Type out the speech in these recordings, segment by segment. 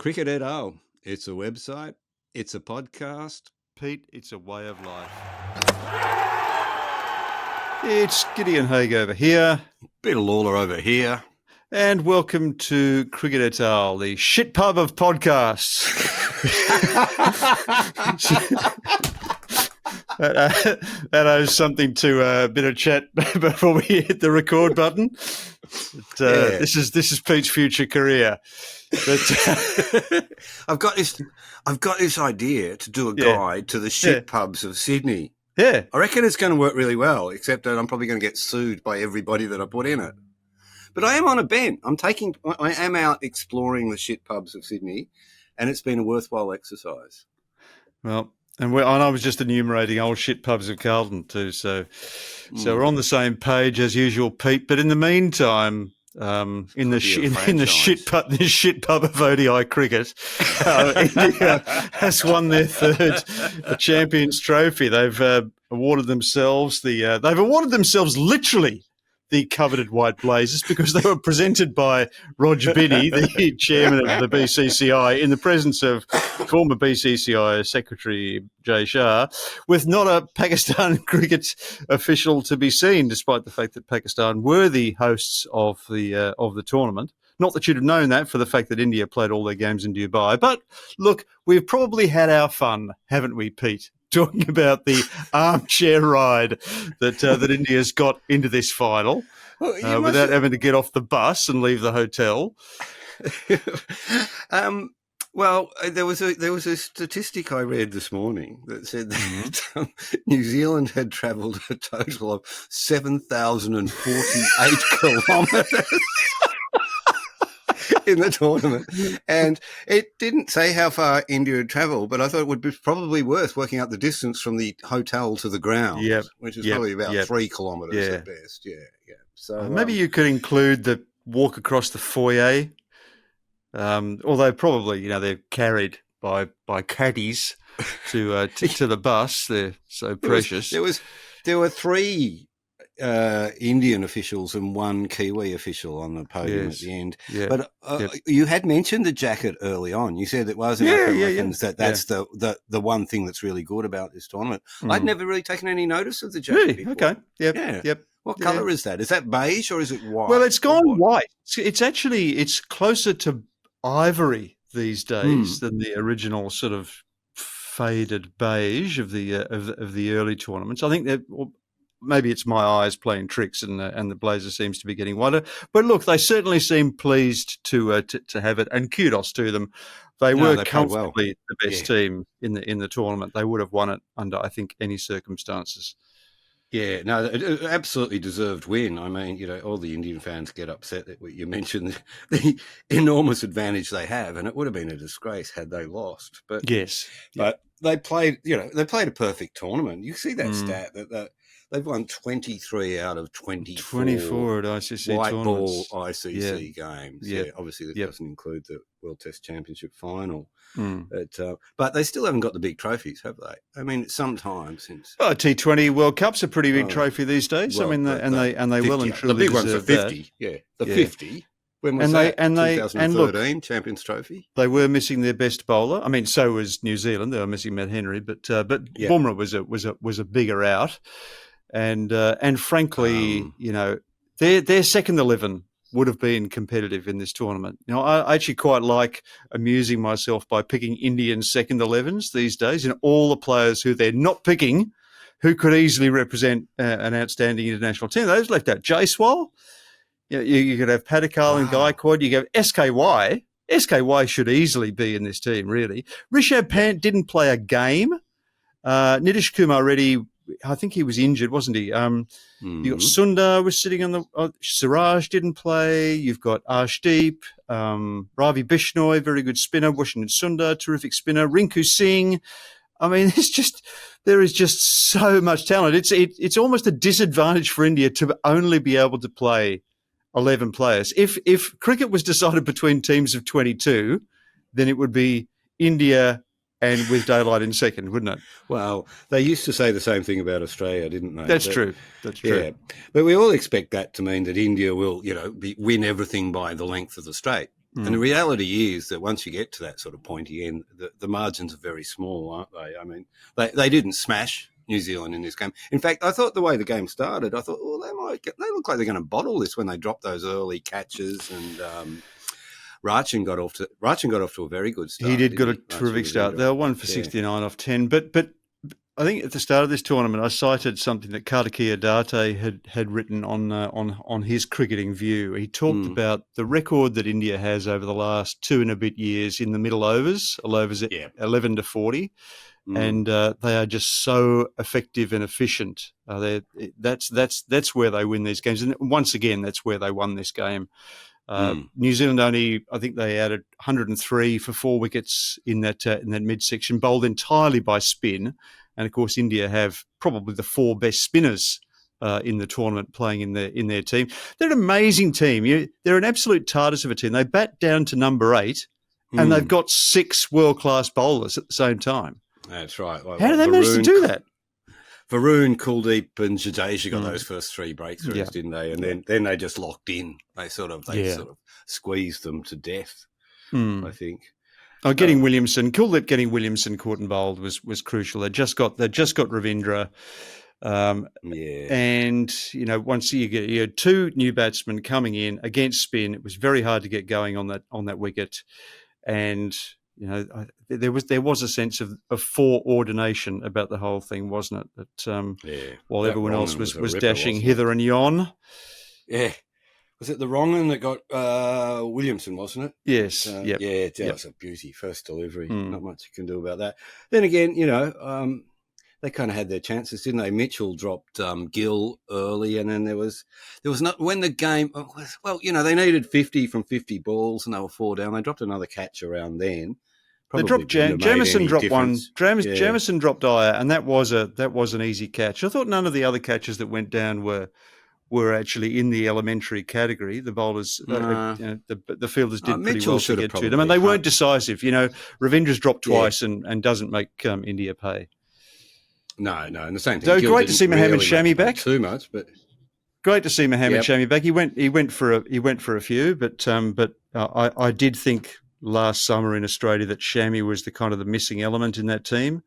Cricket et al. It's a website, it's a podcast. Pete, it's a way of life. It's Gideon Haig over here. Peter Lawler over here. And welcome to Cricket et al., the shit pub of podcasts. That owes something to a bit of chat before we hit the record button. This is Pete's future career. But, I've got this idea to do a guide to the shit pubs of Sydney. Yeah, I reckon it's going to work really well, except that I'm probably going to get sued by everybody that I put in it. But I am on a bent. I am out exploring the shit pubs of Sydney, and it's been a worthwhile exercise. Well, and I was just enumerating old shit pubs of Carlton too, so we're on the same page as usual, Pete. But in the meantime, in the shit pub of ODI cricket, India has won their third Champions Trophy. They've awarded themselves literally the coveted white blazers because they were presented by Roger Binney, the chairman of the BCCI, in the presence of former BCCI Secretary Jay Shah, with not a Pakistan cricket official to be seen, despite the fact that Pakistan were the hosts of the tournament. Not that you'd have known that for the fact that India played all their games in Dubai. But look, we've probably had our fun, haven't we, Pete? Talking about the armchair ride that India's got into this final without having to get off the bus and leave the hotel. Well, there was a statistic I read this morning that said that New Zealand had travelled a total of 7,048 kilometres in the tournament, and it didn't say how far India had travelled, but I thought it would be probably worth working out the distance from the hotel to the ground, which is probably about 3 kilometres at best. Yeah. So maybe you could include the walk across the foyer, although probably they're carried by caddies to the bus. They're so precious. There were 3 Indian officials and 1 Kiwi official on the podium at the end. Yeah. But you had mentioned the jacket early on. You said it was that's the one thing that's really good about this tournament. I'd never really taken any notice of the jacket before. Okay. Yep. What colour is that? Is that beige or is it white? Well, it's gone white. It's closer to ivory these days than the original sort of faded beige of the early tournaments. I think that. Maybe it's my eyes playing tricks, and the blazer seems to be getting whiter. But look, they certainly seem pleased to have it, and kudos to them. They were comfortably the best team in the tournament. They would have won it under, I think, any circumstances. Yeah, no, it absolutely deserved win. I mean, all the Indian fans get upset that you mentioned the enormous advantage they have, and it would have been a disgrace had they lost. But but they played, a perfect tournament. You see that stat that they've won 23 out of 24 at ICC white tournaments. ball ICC games. Yeah, obviously that doesn't include the World Test Championship final. But they still haven't got the big trophies, have they? I mean, sometimes since T20 World Cup's a pretty big trophy these days. Well, I mean, they 50, well and truly the big ones are 50. That. The 50. When was that? 2013 Champions Trophy. They were missing their best bowler. I mean, so was New Zealand. They were missing Matt Henry, but Bumrah was a bigger out. And frankly, their second 11 would have been competitive in this tournament. I actually quite like amusing myself by picking Indian second 11s these days, all the players who they're not picking, who could easily represent an outstanding international team. Those left out Jaiswal. You could have Padikkal and Gaikwad. You go SKY. SKY should easily be in this team, really. Rishabh Pant didn't play a game. Nitish Kumar Reddy, I think he was injured, wasn't he? You got Sundar was sitting on the Siraj didn't play. You've got Arshdeep, Ravi Bishnoi, very good spinner. Washington Sundar, terrific spinner. Rinku Singh. I mean, there is just so much talent. It's almost a disadvantage for India to only be able to play 11 players. If cricket was decided between teams of 22, then it would be India and with daylight in second, wouldn't it? Well, they used to say the same thing about Australia, didn't they? That's true. Yeah. But we all expect that to mean that India will, win everything by the length of the straight. And the reality is that once you get to that sort of pointy end, the margins are very small, aren't they? I mean, they didn't smash New Zealand in this game. In fact, I thought the way the game started, I thought, they look like they're going to bottle this when they dropped those early catches, and Rachin got off to a very good start. He did get a terrific start. They were 1 for 69 off 10, but I think at the start of this tournament, I cited something that Kartikeya Date had written on his cricketing view. He talked about the record that India has over the last 2 and a bit years in the middle overs, 11 to 40, and they are just so effective and efficient. That's where they win these games, and once again, that's where they won this game. New Zealand I think they added 103 for 4 wickets in that midsection, bowled entirely by spin. And of course, India have probably the 4 best spinners in the tournament playing in their team. They're an amazing team. They're an absolute TARDIS of a team. They bat down to number 8, and they've got 6 world-class bowlers at the same time. That's right. How do they manage to do that? Varun, Kuldeep, and Jadeja got those first 3 breakthroughs, didn't they? And then they just locked in. They sort of squeezed them to death, I think. Oh, getting Williamson caught and bowled was crucial. They just got Ravindra, and once you get 2 new batsmen coming in against spin, it was very hard to get going on that wicket, and there was a sense of foreordination about the whole thing, wasn't it? That while everyone else was dashing hither and yon, Was it the wrong one that got Williamson, wasn't it? Yes. That was a beauty. First delivery. Not much you can do about that. Then again, they kind of had their chances, didn't they? Mitchell dropped Gill early, and then there was not when the game. They needed 50 from 50 balls, and they were 4 down. They dropped another catch around then. They dropped Jamieson dropped difference. One. Jamieson dropped Dyer, and that was an easy catch. I thought none of the other catches that went down were actually in the elementary category. The bowlers, the fielders did pretty well to get to them, and they weren't decisive. Ravindra's dropped twice and doesn't make India pay. No, and the same thing. So great to see Mohammad Shami back. Too much, but great to see Mohammad Shami back. He went for a few, but I did think last summer in Australia that Shami was the missing element in that team.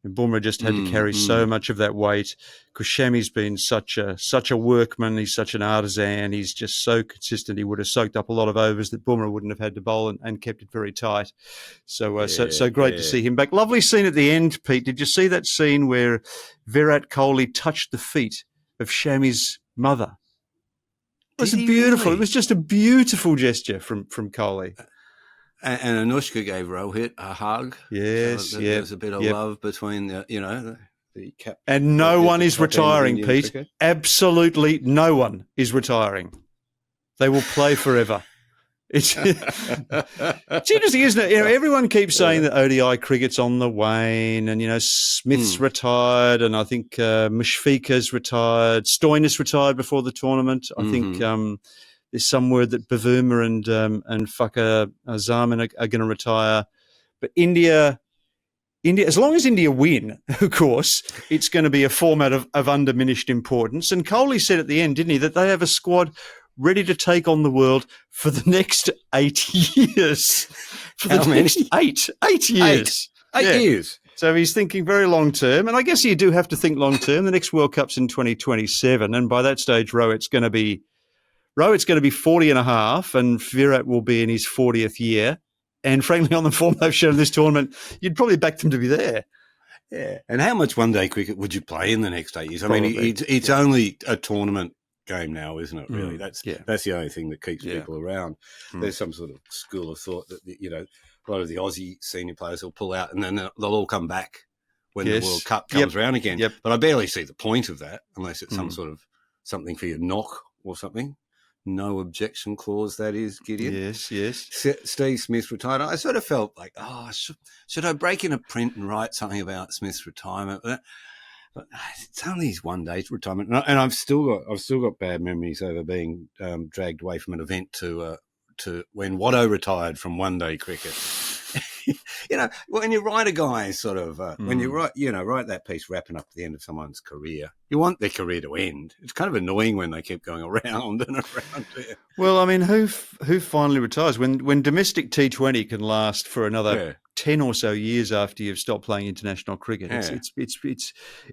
And Bumrah just had to carry so much of that weight because Shami's been such a workman. He's such an artisan. He's just so consistent. He would have soaked up a lot of overs that Bumrah wouldn't have had to bowl and kept it very tight. So great to see him back. Lovely scene at the end, Pete. Did you see that scene where Virat Kohli touched the feet of Shami's mother? It was beautiful. Really? It was just a beautiful gesture from Kohli. And Anushka gave Rohit a hug. Yes, There's a bit of love between the captain. And no one is retiring, Pete. Cricket. Absolutely no one is retiring. They will play forever. It's interesting, isn't it? Everyone keeps saying that ODI cricket's on the wane, and Smith's retired, and I think Mushfiqa's retired. Stoinis retired before the tournament. I think. There's some word that Bavuma and Fakar Zaman are going to retire. But India, as long as India win, of course, it's going to be a format of undiminished importance. And Kohli said at the end, didn't he, that they have a squad ready to take on the world for the next 8 years. Next 8 years. 8 years. So he's thinking very long term. And I guess you do have to think long term. The next World Cup's in 2027. And by that stage, Rohit's going to be 40 and a half, and Virat will be in his 40th year. And frankly, on the form they've shown in this tournament, you'd probably back them to be there. Yeah. And how much one-day cricket would you play in the next 8 years? I mean, it's only a tournament game now, isn't it, really? That's the only thing that keeps people around. There's some sort of school of thought that, a lot of the Aussie senior players will pull out and then they'll all come back when the World Cup comes around again. Yep. But I barely see the point of that unless it's some sort of something for your knock or something. No objection clause, that is, Gideon. Yes. Steve Smith retired. I sort of felt like, should I break in a print and write something about Smith's retirement? But it's only his one-day retirement, and I've still got bad memories over being dragged away from an event to when Watto retired from one-day cricket. when you write a guy sort of, when you write that piece wrapping up the end of someone's career, you want their career to end. It's kind of annoying when they keep going around and around there. Well, I mean, who finally retires? When domestic T20 can last for another 10 or so years after you've stopped playing international cricket,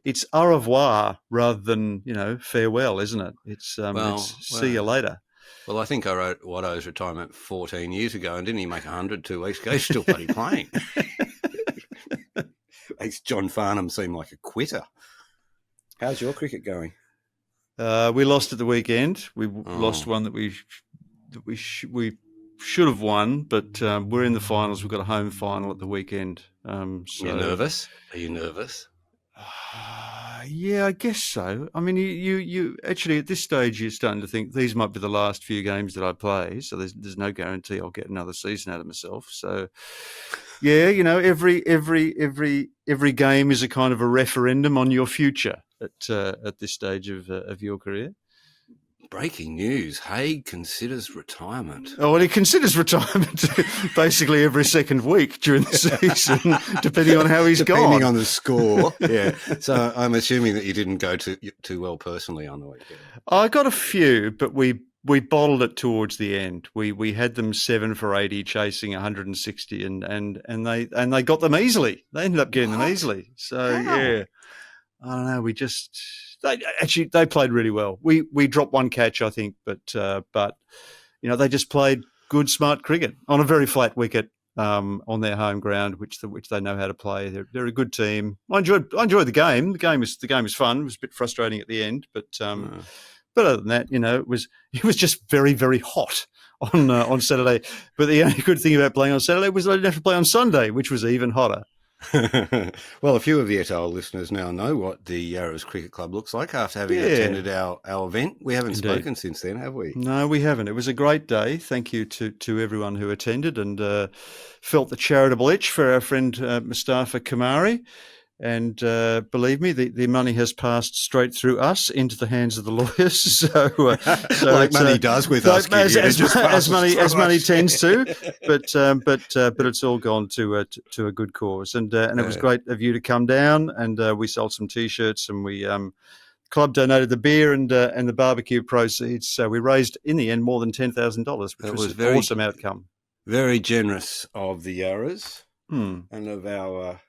it's au revoir rather than farewell, isn't it? It's see you later. Well, I think I wrote Watto's retirement 14 years ago, and didn't he make 100 2 weeks ago? He's still bloody playing. Makes John Farnham seem like a quitter. How's your cricket going? We lost at the weekend. We lost one that we should have won, but we're in the finals. We've got a home final at the weekend. So, You're nervous? Are you nervous? Yeah, I guess so. I mean, you actually at this stage you're starting to think these might be the last few games that I play. So there's no guarantee I'll get another season out of myself. So yeah, every game is a kind of a referendum on your future at this stage of your career. Breaking news, Haig considers retirement. Oh, well, he considers retirement basically every second week during the season, depending on how he's gone. Depending on the score, yeah. So I'm assuming that you didn't go too well personally on the weekend. I got a few, but we bottled it towards the end. We had them 7 for 80, chasing 160, and they got them easily. They ended up getting them easily. So yeah, I don't know. They played really well. We dropped one catch, I think, but they just played good, smart cricket on a very flat wicket on their home ground, which they know how to play. They're a good team. I enjoyed the game. The game was fun. It was a bit frustrating at the end, but other than that, it was just very, very hot on Saturday. But the only good thing about playing on Saturday was I didn't have to play on Sunday, which was even hotter. Well, a few of the Etoile listeners now know what the Yarras Cricket Club looks like after having attended our event. We haven't spoken since then, have we? No, we haven't. It was a great day. Thank you to everyone who attended and felt the charitable itch for our friend Mustafa Kamari. And believe me, the money has passed straight through us into the hands of the lawyers. So like money does with us, as money tends to. But it's all gone to a good cause, and it was great of you to come down. And we sold some T-shirts, and we club donated the beer and the barbecue proceeds. So we raised in the end more than $10,000, which was an awesome outcome. Very generous of the Yarras and of our.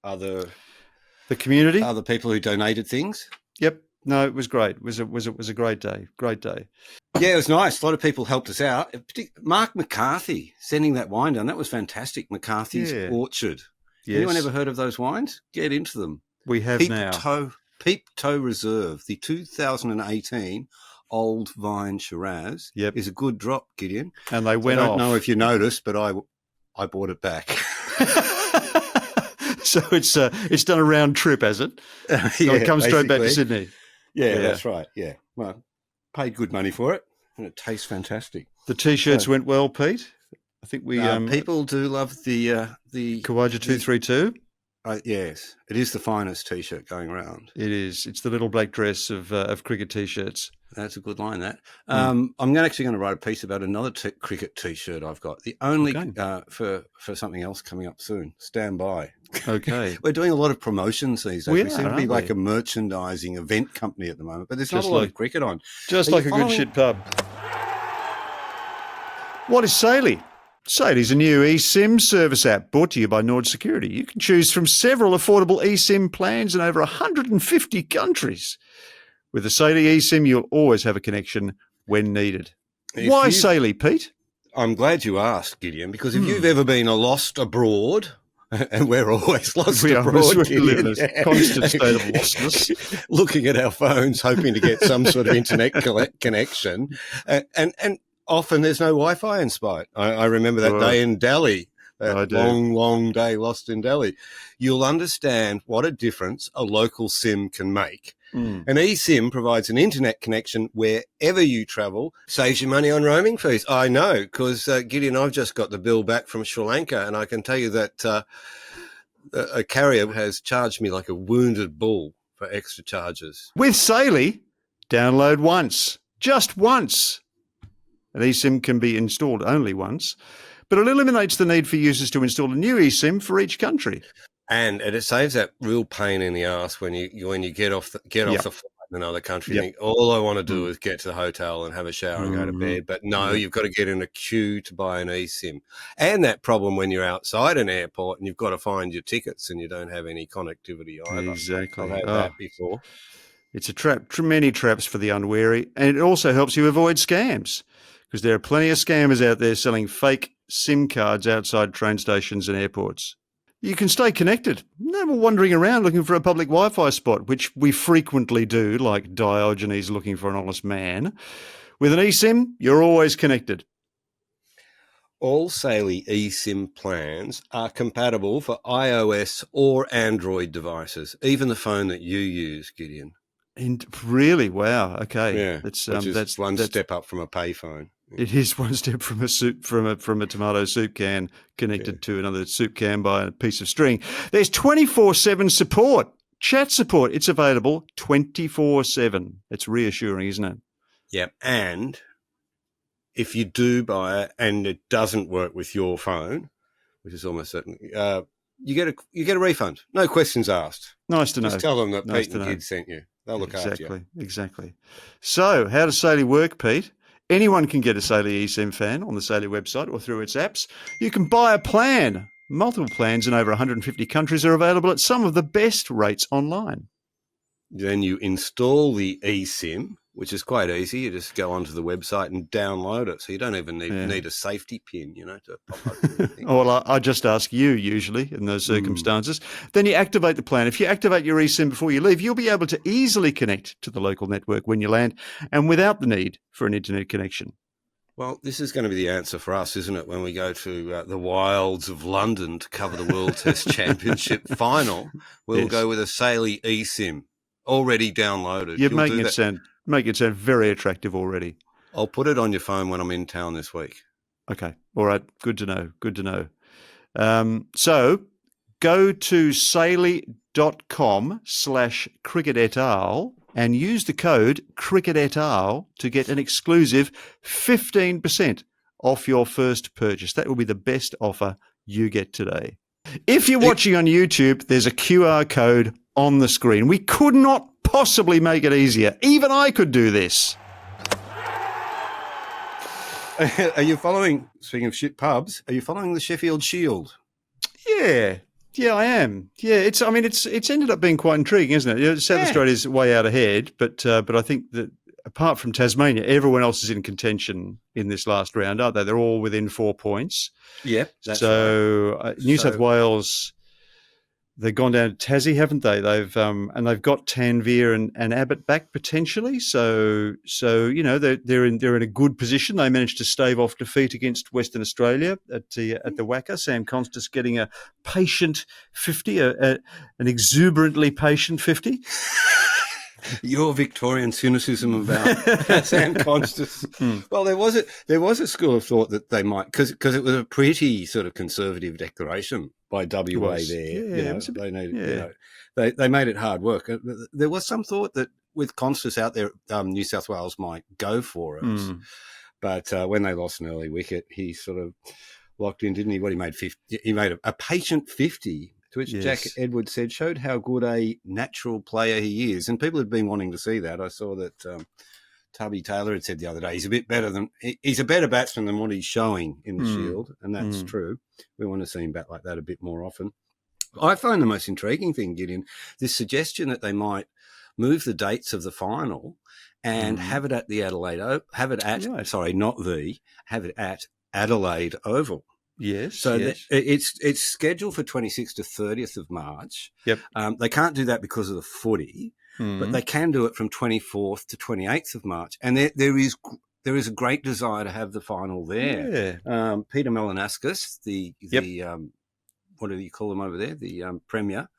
The community, other people who donated things. Yep. No, it was great. It was a great day. Great day. Yeah, it was nice. A lot of people helped us out. Mark McCarthy sending that wine down. That was fantastic. McCarthy's Orchard. Yes. Anyone ever heard of those wines? Get into them. We have now. Peep Toe Reserve, the 2018 Old Vine Shiraz. Yep. Is a good drop, Gideon. And they went off. I don't know if you noticed, but I bought it back. So it's done a round trip, has it? It comes straight back to Sydney. Yeah, that's right. Yeah, well, paid good money for it, and it tastes fantastic. The T-shirts went well, Pete. I think we people do love the Kawaja 232. Yes, it is the finest T-shirt going around. It is. It's the little black dress of cricket T-shirts. That's a good line, that. I'm actually going to write a piece about another cricket T-shirt I've got. The only for something else coming up soon. Stand by. Okay. We're doing a lot of promotions these days. We seem to be like a merchandising event company at the moment, but there's not a lot of cricket on. Just like a good shit pub. What is Saily? Saily's a new eSIM service app brought to you by Nord Security. You can choose from several affordable eSIM plans in over 150 countries. With a Saily eSIM, you'll always have a connection when needed. Why Saily, Pete? I'm glad you asked, Gideon, because if you've ever been lost abroad, and we're always lost abroad, we live in a constant state of lostness, looking at our phones, hoping to get some sort of internet connection, and often there's no Wi-Fi in Spite. I remember that day in Delhi, that long day lost in Delhi. You'll understand what a difference a local SIM can make. An eSIM provides an internet connection wherever you travel, saves you money on roaming fees. I know, because Gideon, I've just got the bill back from Sri Lanka, and I can tell you that a carrier has charged me like a wounded bull for extra charges. With Saily, download once, just once. An eSIM can be installed only once, but it eliminates the need for users to install a new eSIM for each country. And it saves that real pain in the ass when you get off the flight in another country. You think, all I want to do is get to the hotel and have a shower and go to bed. But no, you've got to get in a queue to buy an eSIM. And that problem when you're outside an airport and you've got to find your tickets and you don't have any connectivity either. Exactly. I've had that before. It's a trap, many traps for the unwary. And it also helps you avoid scams because there are plenty of scammers out there selling fake SIM cards outside train stations and airports. You can stay connected, never wandering around looking for a public Wi-Fi spot, which we frequently do, like Diogenes looking for an honest man. With an eSIM, you're always connected. All Saily eSIM plans are compatible for iOS or Android devices, even the phone that you use, Gideon. And really, wow, okay, yeah, that's one step up from a payphone. It is one step from a tomato soup can connected to another soup can by a piece of string. There's 24/7 support, chat support. It's available 24/7. It's reassuring, isn't it? Yeah, and if you do buy it and it doesn't work with your phone, which is almost certain, you get a refund. No questions asked. Nice to know. Just tell them that Pete and Gid sent you. They'll look after you. Exactly. So, how does Saily work, Pete? Anyone can get a Saily eSIM fan on the Saily website or through its apps. You can buy a plan. Multiple plans in over 150 countries are available at some of the best rates online. Then you install the eSIM, which is quite easy. You just go onto the website and download it. So you don't even need a safety pin, to pop up anything. Well, I just ask you usually in those circumstances. Then you activate the plan. If you activate your eSIM before you leave, you'll be able to easily connect to the local network when you land and without the need for an internet connection. Well, this is going to be the answer for us, isn't it, when we go to the wilds of London to cover the World Test Championship final. We'll go with a Saily eSIM already downloaded. You're making it sound very attractive already. I'll put it on your phone when I'm in town this week. Okay. All right. Good to know. So go to saily.com/cricket et al. and use the code cricket et al. To get an exclusive 15% off your first purchase. That will be the best offer you get today. If you're watching on YouTube, there's a QR code on the screen. We could not possibly make it easier. Even I could do this. Are you following, speaking of shit pubs, are you following the Sheffield Shield? Yeah, I am. Yeah, it's ended up being quite intriguing, isn't it? South Australia's way out ahead, but I think that apart from Tasmania, everyone else is in contention in this last round, aren't they? They're all within 4 points. Yeah, that's so right. New South Wales, they've gone down to Tassie, haven't they? They've got Tanveer and Abbott back potentially. So they're in a good position. They managed to stave off defeat against Western Australia at the WACA. Sam Constas getting a patient 50, an exuberantly patient 50. Your Victorian cynicism about Sam Constas. Well, there was a school of thought that they might, because it was a pretty sort of conservative declaration by WA there. They made it hard work. There was some thought that with Constas out there, New South Wales might go for it. But when they lost an early wicket, he sort of locked in, didn't he? What he made 50. He made a patient 50. To which Jack Edwards said, showed how good a natural player he is. And people had been wanting to see that. I saw that Tubby Taylor had said the other day, he's a better batsman than what he's showing in the Shield. And that's true. We want to see him bat like that a bit more often. I find the most intriguing thing, Gideon, this suggestion that they might move the dates of the final and have it at Adelaide Oval. Yes. So it's scheduled for 26th to 30th of March. Yep. They can't do that because of the footy, but they can do it from 24th to 28th of March. And there is a great desire to have the final there. Yeah. Peter Malinauskas, the what do you call him over there? The Premier.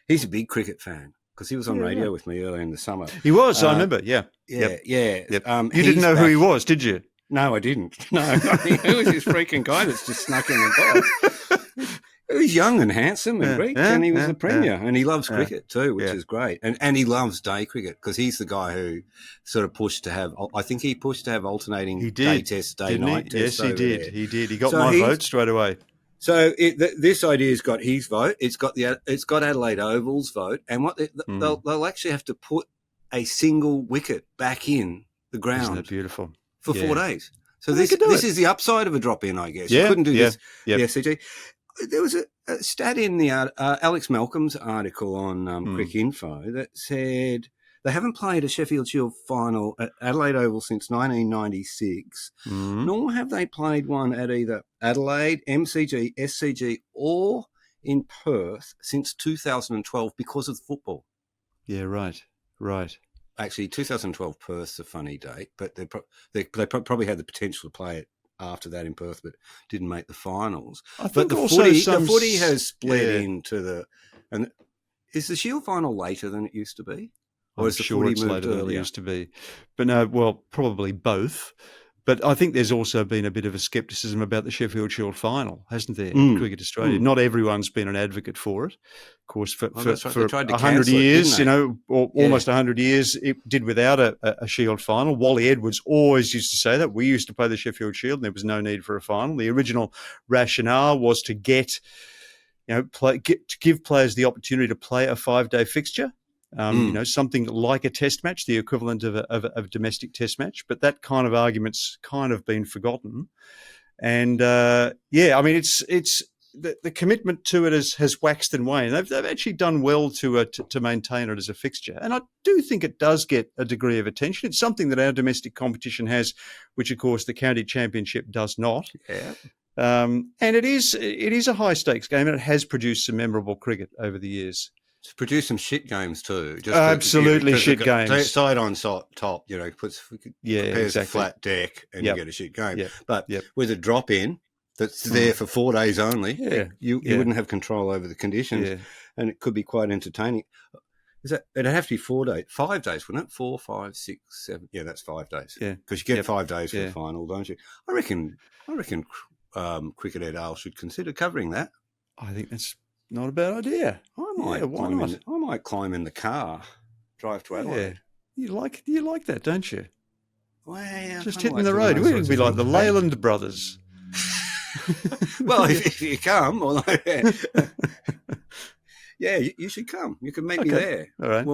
He's a big cricket fan because he was on radio with me earlier in the summer. He was, I remember. Yeah. Yeah. Yep. You didn't know who he was, did you? No, I didn't. No, who is this freaking guy that's just snuck in the box? He was young and handsome and Greek, and he was the premier, and he loves cricket too, which is great. And he loves day cricket because he's the guy who sort of pushed to have. I think he pushed to have alternating day tests, day night tests. Yes, he did. There. He did. He got my vote straight away. So this idea's got his vote. It's got Adelaide Oval's vote, and what they'll actually have to put a single wicket back in the ground. Isn't that beautiful? For 4 days. So this is the upside of a drop in, I guess. Yeah, you couldn't do this. The SCG. There was a stat in the Alex Malcolm's article on Quick Info that said they haven't played a Sheffield Shield final at Adelaide Oval since 1996, nor have they played one at either Adelaide, MCG, SCG, or in Perth since 2012 because of football. Yeah, right. Actually, 2012 Perth's a funny date, but they probably had the potential to play it after that in Perth, but didn't make the finals. But the footy has split into the. And is the Shield final later than it used to be? Or is the footy moved later than it used to be? But no, well, probably both. But I think there's also been a bit of a scepticism about the Sheffield Shield final, hasn't there, in Cricket Australia? Not everyone's been an advocate for it. Of course, for 100 years, or almost 100 years, it did without a Shield final. Wally Edwards always used to say that. We used to play the Sheffield Shield and there was no need for a final. The original rationale was to give players the opportunity to play a 5-day fixture. Something like a test match, the equivalent of a domestic test match. But that kind of argument's kind of been forgotten. And, it's the commitment to it has waxed and waned. They've actually done well to maintain it as a fixture. And I do think it does get a degree of attention. It's something that our domestic competition has, which, of course, the county championship does not. Yeah. And it is a high-stakes game, and it has produced some memorable cricket over the years. It's produced some shit games too. Absolutely shit games. Side on top, prepares a flat deck and you get a shit game. Yep. But with a drop in that's there for 4 days only, you wouldn't have control over the conditions, and it could be quite entertaining. It'd have to be 4 days, 5 days, wouldn't it? 4, 5, 6, 7. Yeah, that's 5 days. Yeah, because you get 5 days for the final, don't you? I reckon. Cricket Ed Ale should consider covering that. I think that's not a bad idea. I might climb in the car, drive to Adelaide. Yeah. You like that, don't you? Well, just hitting the road. We would be like the Leyland brothers. Well, if you come, you should come. You can meet me there. All right.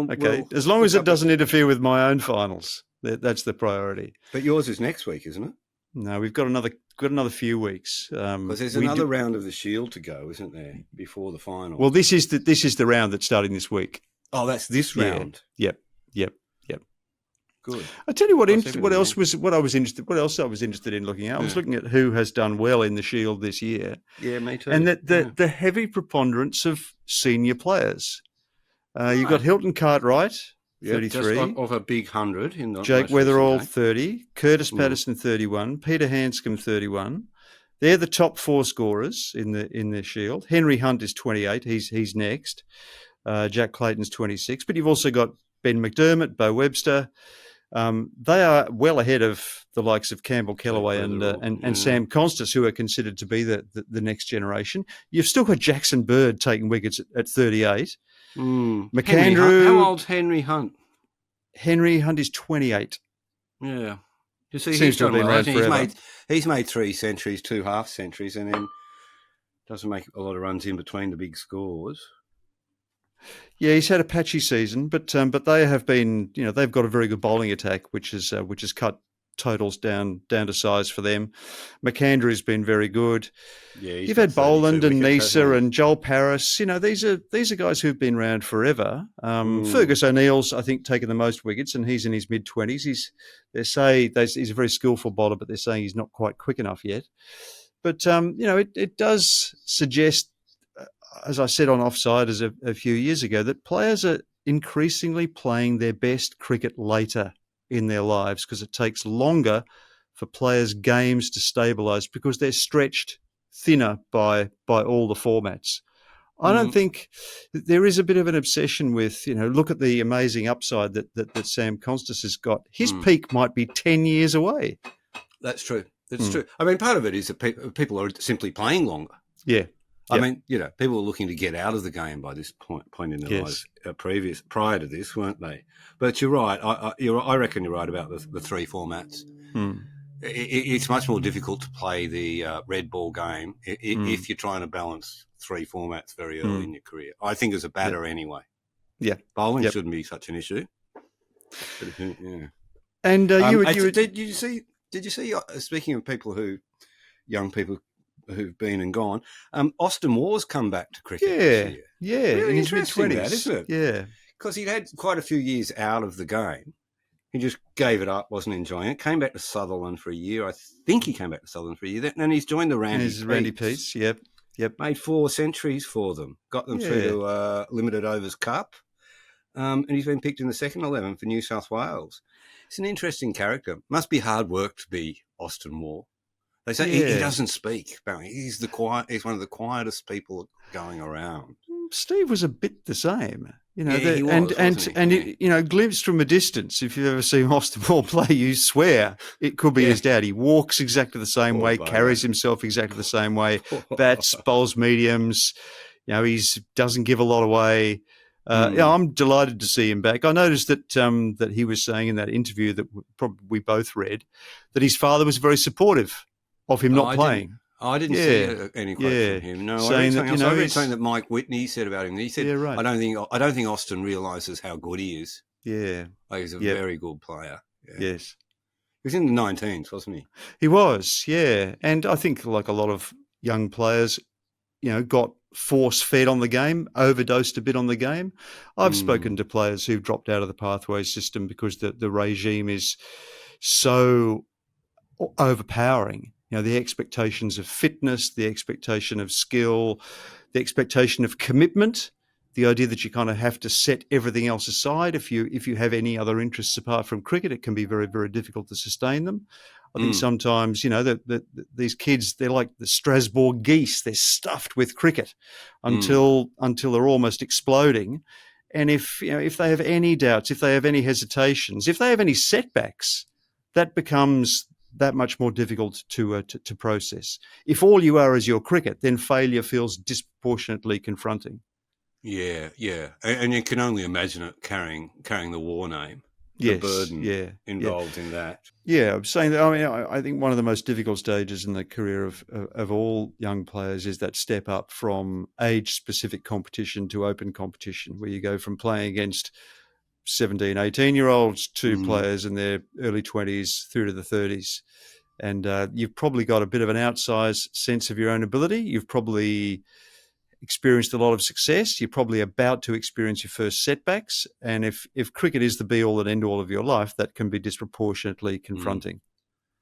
As long as it doesn't interfere with my own finals, that's the priority. But yours is next week, isn't it? No, we've got another few weeks. Because there's another round of the Shield to go, isn't there, before the final? Well, this is the round that's starting this week. Oh, that's this round. Yep. Good. I tell you what else I was interested in looking at. I was looking at who has done well in the Shield this year. Yeah, me too. And the heavy preponderance of senior players. You've got Hilton Cartwright, 33. Just of a big 100. Jake Weatherall, 30. Curtis Patterson, 31. Peter Hanscom, 31. They're the top 4 scorers in the Shield. Henry Hunt is 28. He's next. Jack Clayton's 26. But you've also got Ben McDermott, Bo Webster. They are well ahead of the likes of Campbell Kellaway and Sam Constas, who are considered to be the next generation. You've still got Jackson Bird taking wickets at 38. McAndrew. How old's Henry Hunt? Henry Hunt is 28. Yeah. You see, seems to have been around forever. He's made 3 centuries, 2 half centuries, and then doesn't make a lot of runs in between the big scores. Yeah, he's had a patchy season, but they have been, they've got a very good bowling attack, which has cut totals down to size for them. McAndrew's been very good. Yeah, you've had Boland and Nisa and Joel Paris. These are guys who've been around forever. Fergus O'Neill's, I think, taken the most wickets, and he's in his mid-20s. He's a very skillful bowler, but they're saying he's not quite quick enough yet. But it does suggest, as I said on Offsiders a few years ago, that players are increasingly playing their best cricket later in their lives because it takes longer for players' games to stabilise because they're stretched thinner by all the formats. I don't think there is a bit of an obsession with, look at the amazing upside that Sam Constas has got. His peak might be 10 years away. That's true. That's true. I mean, part of it is that people are simply playing longer. Yeah. I mean, people were looking to get out of the game by this point in their lives prior to this, weren't they? But you're right. I reckon you're right about the three formats. It's much more difficult to play the red ball game if you're trying to balance three formats very early in your career. I think as a batter anyway. Yeah. Bowling shouldn't be such an issue. But, yeah. And did you see, speaking of young people who've been and gone, Austin Waugh's come back to cricket this year. Yeah. Really in his mid-20s, isn't it? Yeah. Because he'd had quite a few years out of the game. He just gave it up, wasn't enjoying it. Came back to Sutherland for a year. I think he came back to Sutherland for a year. And he's joined the Randy Peets. Yep. Made 4 centuries for them. Got them through to Limited Overs Cup. And he's been picked in the second 11 for New South Wales. It's an interesting character. Must be hard work to be Austin Waugh. They say he doesn't speak. He's one of the quietest people going around. Steve was a bit the same. He was, glimpsed from a distance. If you've ever seen Austin Waugh play, you swear it could be his dad. He walks exactly the same way, carries himself exactly the same way, bats, bowls mediums. He doesn't give a lot away. I'm delighted to see him back. I noticed that he was saying in that interview that we both read that his father was very supportive of him not playing. I didn't see any quote from him. No, I read something that Mike Whitney said about him. He said, "I don't think Austin realises how good he is. Yeah, he's a very good player. Yeah. Yes, he was in the 19s, wasn't he? He was, yeah. And I think, like a lot of young players, got force-fed on the game, overdosed a bit on the game. I've spoken to players who've dropped out of the pathway system because the regime is so overpowering. The expectations of fitness, the expectation of skill, the expectation of commitment, the idea that you kind of have to set everything else aside. If you have any other interests apart from cricket, it can be very, very difficult to sustain them. I think sometimes, these kids, they're like the Strasbourg geese. They're stuffed with cricket until they're almost exploding. And if they have any doubts, if they have any hesitations, if they have any setbacks, that becomes that much more difficult to process. If all you are is your cricket, then failure feels disproportionately confronting. Yeah, and you can only imagine it carrying the Waugh name, the burden involved in that. Yeah, I'm saying that. I mean, I think one of the most difficult stages in the career of all young players is that step up from age-specific competition to open competition, where you go from playing against 17, 18-year-olds to players in their early 20s through to the 30s. And you've probably got a bit of an outsized sense of your own ability. You've probably experienced a lot of success. You're probably about to experience your first setbacks. And if cricket is the be-all and end-all of your life, that can be disproportionately confronting.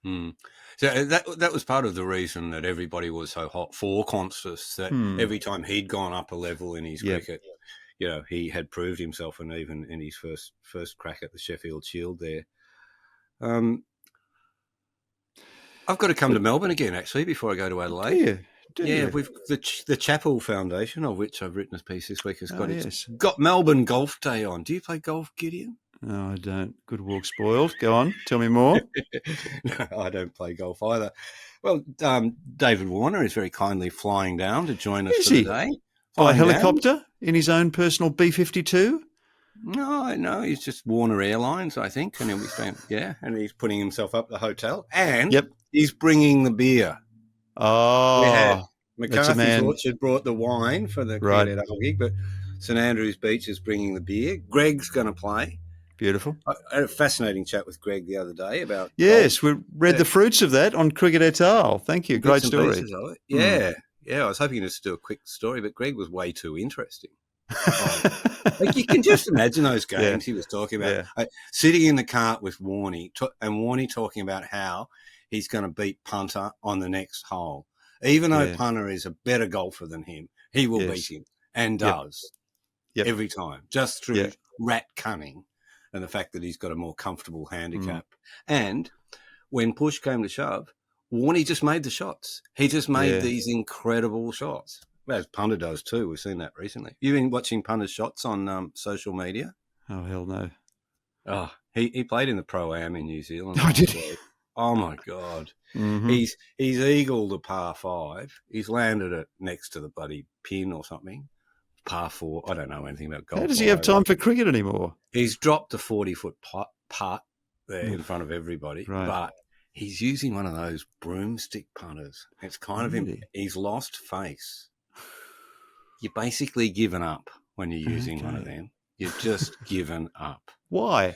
So that was part of the reason that everybody was so hot for Constance, that every time he'd gone up a level in his cricket, he had proved himself, and even in his first crack at the Sheffield Shield there. I've got to come to Melbourne again, actually, before I go to Adelaide. We've the Chapel Foundation, of which I've written a piece this week, has got Melbourne Golf Day on. Do you play golf, Gideon? No, I don't. Good walk spoiled. Go on, tell me more. No, I don't play golf either. Well, David Warner is very kindly flying down to join us for the day. By helicopter in his own personal B-52? No, he's just Warner Airlines, I think, and he'll be staying. And he's putting himself up at the hotel, and he's bringing the beer. Oh, McCarthy's Orchard brought the wine for the cricket gig, but St Andrews Beach is bringing the beer. Greg's going to play. Beautiful. I had a fascinating chat with Greg the other day about golf. We read the fruits of that on Cricket et al. Thank you. Great story. Yeah, I was hoping to do a quick story, but Greg was way too interesting. Like you can just imagine those games he was talking about. Sitting in the cart with Warnie, and Warnie talking about how he's going to beat Punter on the next hole. Even though Punter is a better golfer than him, he will beat him, and does every time, just through rat cunning and the fact that he's got a more comfortable handicap. And when push came to shove, Warnie just made the shots. He just made these incredible shots. Well, as Punter does too. We've seen that recently. You've been watching Punter's shots on social media? Oh, hell no. Oh, he played in the Pro-Am in New Zealand. Oh, did he? Oh my God. Mm-hmm. He's eagled a par 5. He's landed it next to the bloody pin or something. Par 4. I don't know anything about golf. How does he have time for cricket anymore? He's dropped a 40-foot putt there in front of everybody, right. But he's using one of those broomstick punters. It's kind of him. He's lost face. You're basically given up when you're using one of them. You're just given up. Why?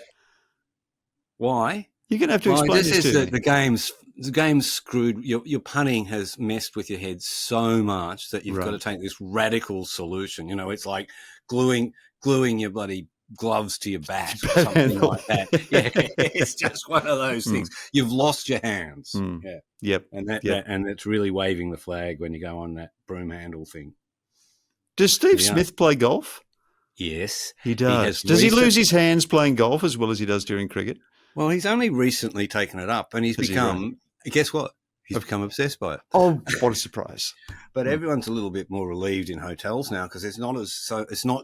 Why? You're going to have to explain this to me. The game's screwed. Your punting has messed with your head so much that you've got to take this radical solution. You know, it's like gluing your bloody gloves to your bat or something like that. Yeah, it's just one of those things. You've lost your hands. Yeah. Yep. And and it's really waving the flag when you go on that broom handle thing. Does Steve Smith play golf? Yes. He does. Does he lose his hands playing golf as well as he does during cricket? Well, he's only recently taken it up, and he's become, guess what? He's become obsessed by it. Oh, what a surprise. But everyone's a little bit more relieved in hotels now because it's not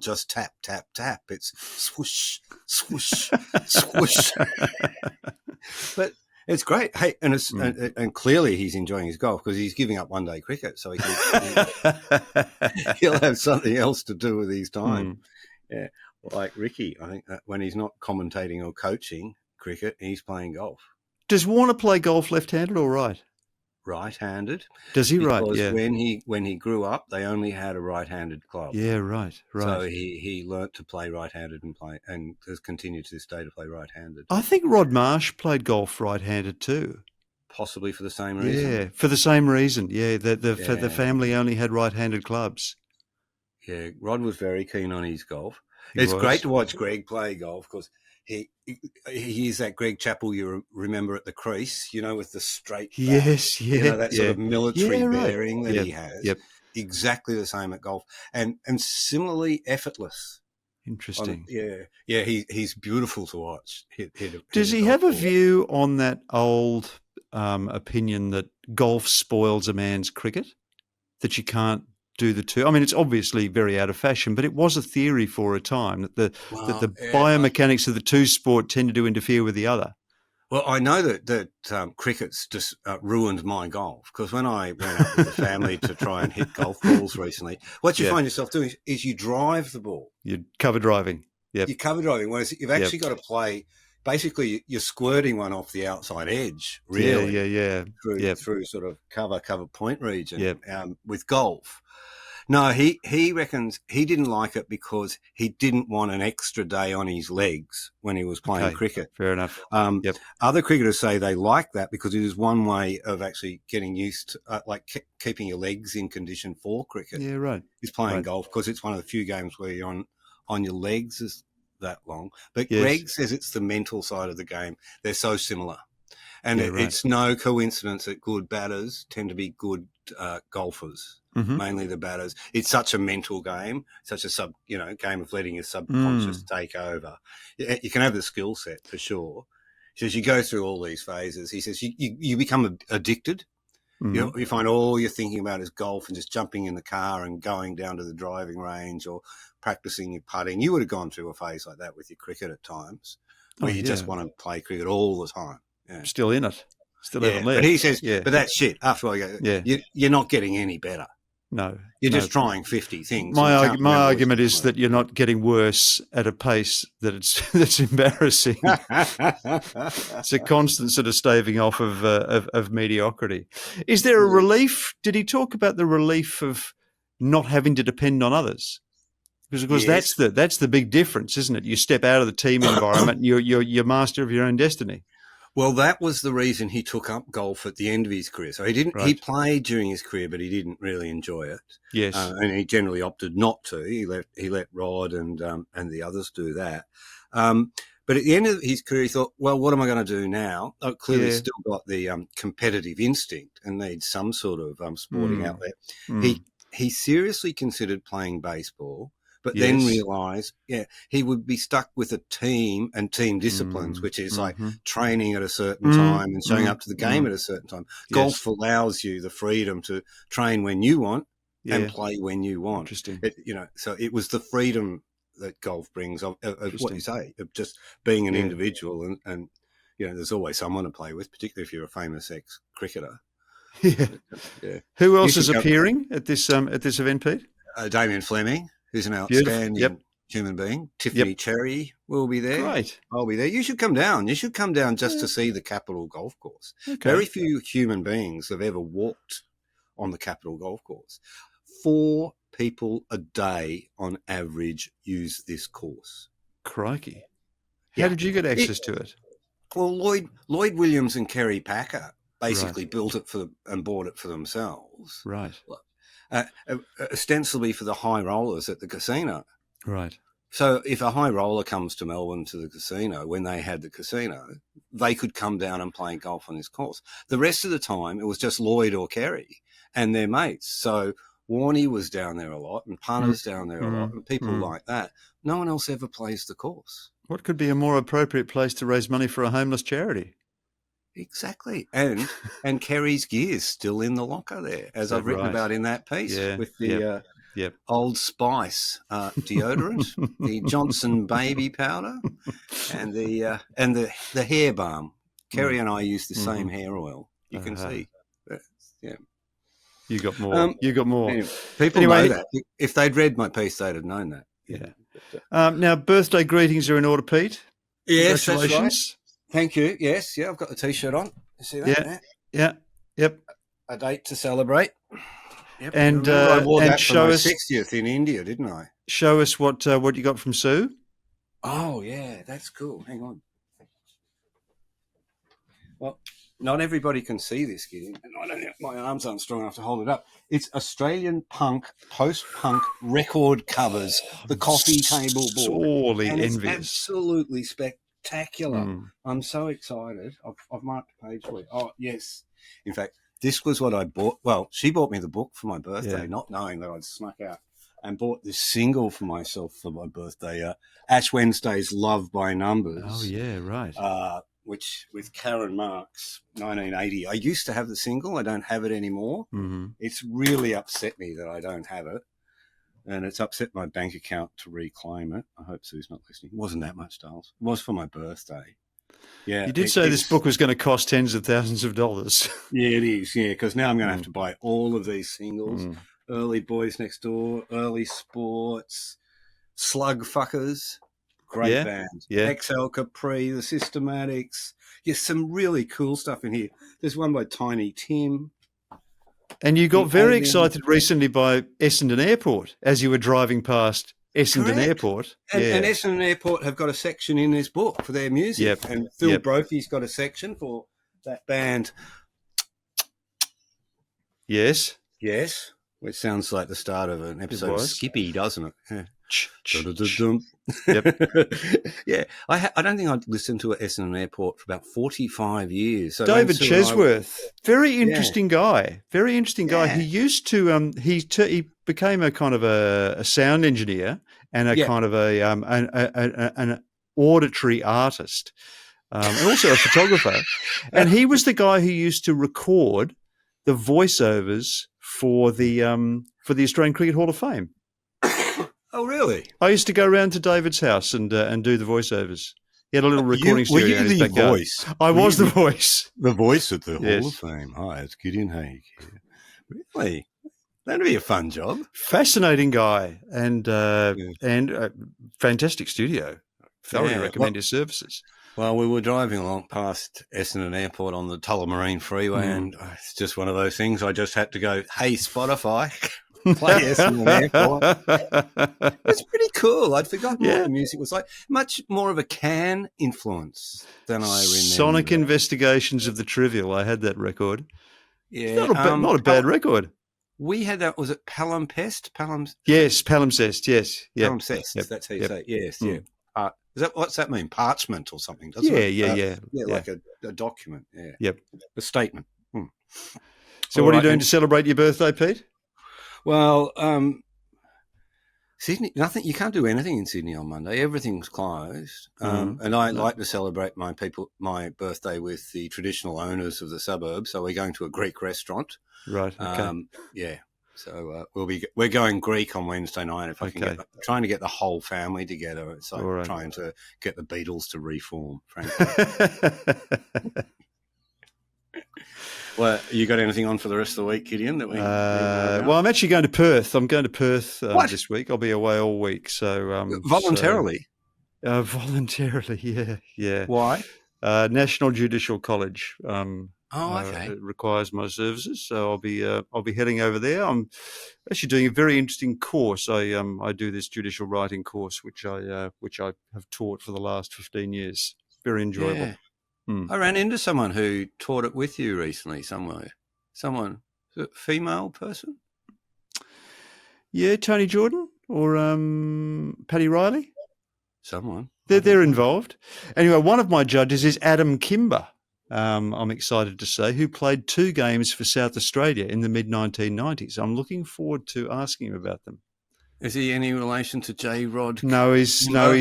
just tap, tap, tap. It's swoosh, swoosh, swoosh. But it's great. Hey, and and clearly he's enjoying his golf because he's giving up one-day cricket, so he'll have something else to do with his time. Yeah, like Ricky, I think that when he's not commentating or coaching cricket, he's playing golf. Does Warner play golf left-handed or right? Right-handed. Does he? Because yeah. when he grew up, they only had a right-handed club. Yeah, right. So he learnt to play right-handed and has continued to this day to play right-handed. I think Rod Marsh played golf right-handed too. Possibly for the same reason. Yeah, for the same reason. Yeah, the family only had right-handed clubs. Yeah, Rod was very keen on his golf. It's great to watch Greg play golf because he is that Greg Chappell you remember at the crease, you know, with the straight back, yes, yeah, you know, that sort of military bearing that he has. Yep. Exactly the same at golf, and similarly effortless. Interesting. He's beautiful to watch. Does he have a view on that old opinion that golf spoils a man's cricket? That you can't do the two? I mean, it's obviously very out of fashion, but it was a theory for a time that the biomechanics of the two sport tended to interfere with the other. Well, I know that cricket's just ruined my golf because when I went out with the family to try and hit golf balls recently, what you find yourself doing is you drive the ball. You're cover driving. Yep. You're cover driving, whereas you've actually got to play. Basically, you're squirting one off the outside edge, really. Through sort of cover point region with golf. No, he reckons he didn't like it because he didn't want an extra day on his legs when he was playing cricket. Fair enough. Other cricketers say they like that because it is one way of actually getting used to, keeping your legs in condition for cricket. Yeah, right. Is playing golf because it's one of the few games where you're on your legs is that long. But Greg says it's the mental side of the game. They're so similar. And it's no coincidence that good batters tend to be good golfers, mainly the batters. It's such a mental game, such a game of letting your subconscious take over. You can have the skill set for sure. He says you go through all these phases. He says you become addicted. You find all you're thinking about is golf and just jumping in the car and going down to the driving range or practicing your putting. You would have gone through a phase like that with your cricket at times where you just want to play cricket all the time. Yeah. Still in it. Still haven't left. But he says, but that's shit. After all, you're not getting any better. No. You're just trying 50 things. My argument is that you're not getting worse at a pace that's embarrassing. It's a constant sort of staving off of mediocrity. Is there a relief? Did he talk about the relief of not having to depend on others? Because of course that's the big difference, isn't it? You step out of the team environment, and you're master of your own destiny. Well, that was the reason he took up golf at the end of his career. So he didn't. Right. He played during his career, but he didn't really enjoy it. Yes, and he generally opted not to. He let Rod and the others do that. But at the end of his career, he thought, well, what am I going to do now? Oh, clearly, he's still got the competitive instinct and needs some sort of sporting outlet. He seriously considered playing baseball. But then realised, he would be stuck with a team and team disciplines, which is like training at a certain time and showing up to the game at a certain time. Yes. Golf allows you the freedom to train when you want and play when you want. Interesting. So it was the freedom that golf brings of what you say, of just being an individual and there's always someone to play with, particularly if you're a famous ex-cricketer. Yeah. Yeah. Who else is appearing at this event, Pete? Damien Fleming, who's an outstanding human being. Tiffany Cherry will be there. Great. I'll be there. You should come down. You should come down just to see the Capital Golf Course. Okay. Very few human beings have ever walked on the Capital Golf Course. 4 people a day on average use this course. Crikey. How did you get access to it? Well, Lloyd Williams and Kerry Packer basically built it and bought it for themselves. Right. Ostensibly for the high rollers at the casino. Right. So if a high roller comes to Melbourne to the casino, when they had the casino, they could come down and play golf on this course. The rest of the time, it was just Lloyd or Kerry and their mates. So Warney was down there a lot, and Punter's down there a lot, and people like that. No one else ever plays the course. What could be a more appropriate place to raise money for a homeless charity? Exactly. And Kerry's gear's still in the locker there, as I've written about in that piece, with the Old Spice deodorant, the Johnson baby powder, and the hair balm. Kerry and I use the same hair oil. You can see. Yeah. You got more. You got more. People know that. If they'd read my piece, they'd have known that. Yeah. Now, birthday greetings are in order, Pete. Yes, that's right. Thank you. Yes, I've got the T-shirt on. You see that? Yeah. Yep. A date to celebrate. Yep. And I wore that show for my us 60th in India, didn't I? Show us what you got from Sue. Oh yeah, that's cool. Hang on. Well, not everybody can see this, Gideon, and I don't know, my arms aren't strong enough to hold it up. It's Australian punk, post-punk record covers, the coffee table board. Sorely envious. It's absolutely spectacular. I'm so excited. I've marked the page for you. Oh, yes. In fact, this was what I bought. Well, she bought me the book for my birthday, not knowing that I'd snuck out, and bought this single for myself for my birthday, Ash Wednesday's Love by Numbers. Oh, yeah, right. Which with Karen Marks, 1980. I used to have the single. I don't have it anymore. Mm-hmm. It's really upset me that I don't have it. And it's upset my bank account to reclaim it. I hope Sue's not listening. It wasn't that much, Dales. It was for my birthday. Yeah, you did say this book was going to cost tens of thousands of dollars. Yeah, it is. Yeah, because now I'm going to have to buy all of these singles. Early Boys Next Door, Early Sports, Slug Fuckers. Great band. Yeah. XL Capri, The Systematics. Yes, some really cool stuff in here. There's one by Tiny Tim. And you got very excited recently by Essendon Airport as you were driving past Essendon Airport. And Essendon Airport have got a section in this book for their music. Yep. And Phil Brophy's got a section for that band. Yes. Yes. Which sounds like the start of an episode of Skippy, doesn't it? Yeah. Yep. Yeah. I don't think I'd listened to Essendon Airport for about 45 years. So David Chesworth, very interesting guy. Very interesting guy. He used to he became a kind of a sound engineer and a kind of an auditory artist, and also a photographer. And he was the guy who used to record the voiceovers for the Australian Cricket Hall of Fame. Oh, really? I used to go around to David's house and do the voiceovers. He had a little recording studio in his backyard. Voice? I was the voice. The voice at the Hall of Fame. Hi, it's Gideon Haig here. Really? That'd be a fun job. Fascinating guy and fantastic studio. Thoroughly recommend his services. Well, we were driving along past Essendon Airport on the Tullamarine Freeway, and it's just one of those things. I just had to go, hey, Spotify, play Essendon Airport. It's pretty cool. I'd forgotten what the music was like. Much more of a Can influence than I remember. Sonic Investigations of the Trivial. I had that record. Yeah. Not a bad record. We had that. Was it Palimpsest? Yes, Palimpsest. Yes. Yep. Palimpsest. Yep. That's how you say it. Yes. Yeah. What's that mean? Parchment or something, doesn't it? Yeah, like a document. Yeah. Yep. A statement. So what are you doing to celebrate your birthday, Pete? Well, Sydney, nothing. You can't do anything in Sydney on Monday. Everything's closed. And I like to celebrate my birthday with the traditional owners of the suburb. So we're going to a Greek restaurant. Right. Okay. Yeah. So we're going Greek on Wednesday night. If I can trying to get the whole family together. It's like trying to get the Beatles to reform, frankly. Well, you got anything on for the rest of the week, Gideon? Well, I'm actually going to Perth. I'm going to Perth this week. I'll be away all week. So voluntarily. Voluntarily, yeah. Why? National Judicial College. Okay. It requires my services, so I'll be heading over there. I'm actually doing a very interesting course. I do this judicial writing course, which I have taught for the last 15 years. Very enjoyable. Yeah. I ran into someone who taught it with you recently somewhere. Someone, female person? Yeah, Tony Jordan or Paddy Riley. Someone. They're involved. Anyway, one of my judges is Adam Kimber. I'm excited to say, who played 2 games for South Australia in the mid-1990s. I'm looking forward to asking him about them. Is he any relation to J. Rod? No, he's not.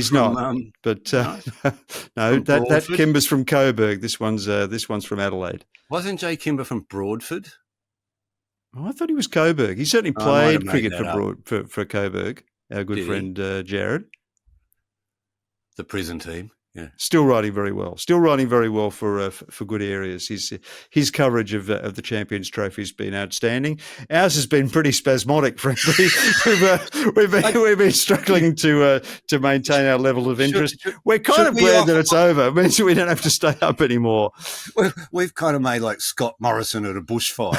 But no, that Kimber's from Coburg. This one's from Adelaide. Wasn't Jay Kimber from Broadford? Oh, I thought he was Coburg. He certainly played cricket for Coburg. Our good friend Jared. The prison team. Yeah. Still writing very well. For good areas. His coverage of the Champions Trophy has been outstanding. Ours has been pretty spasmodic, frankly. we've been struggling to maintain our level of interest. We're kind of glad that it's over. It means we don't have to stay up anymore. We've kind of made like Scott Morrison at a bushfire.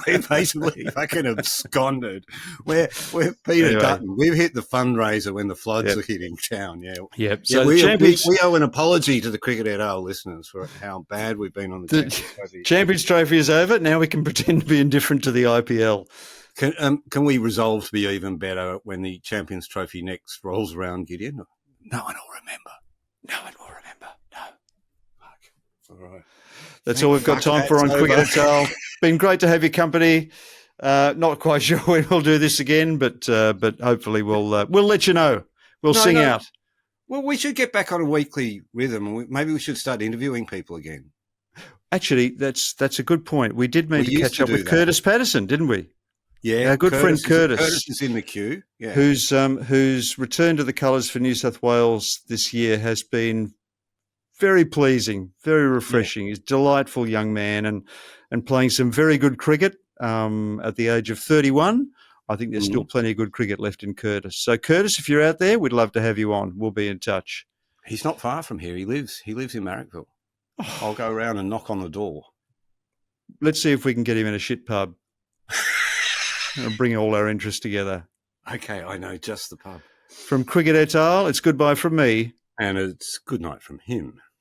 We're basically fucking absconded. We're Peter Dutton. We've hit the fundraiser when the floods are hitting town. Yeah. Yep. So we owe an apology to the Cricket et al. Listeners for how bad we've been on the Champions Trophy. Champions Trophy is over. Now we can pretend to be indifferent to the IPL. Can we resolve to be even better when the Champions Trophy next rolls around, Gideon? No one will remember. No. Fuck. All right. That's all we've got time for on Cricket et al. Been great to have your company. Not quite sure when we'll do this again, but hopefully we'll let you know. We'll sing out. Well, we should get back on a weekly rhythm. Maybe we should start interviewing people again. Actually, that's a good point. We did mean to catch up with Curtis Patterson, didn't we? Yeah, our good friend Curtis. Curtis is in the queue. Yeah, whose return to the colours for New South Wales this year has been very pleasing, very refreshing. He's a delightful young man and playing some very good cricket at the age of 31. I think there's still plenty of good cricket left in Curtis. So, Curtis, if you're out there, we'd love to have you on. We'll be in touch. He's not far from here. He lives in Marrickville. I'll go around and knock on the door. Let's see if we can get him in a shit pub. And bring all our interests together. Okay, I know just the pub. From Cricket et al., it's goodbye from me. And it's good night from him.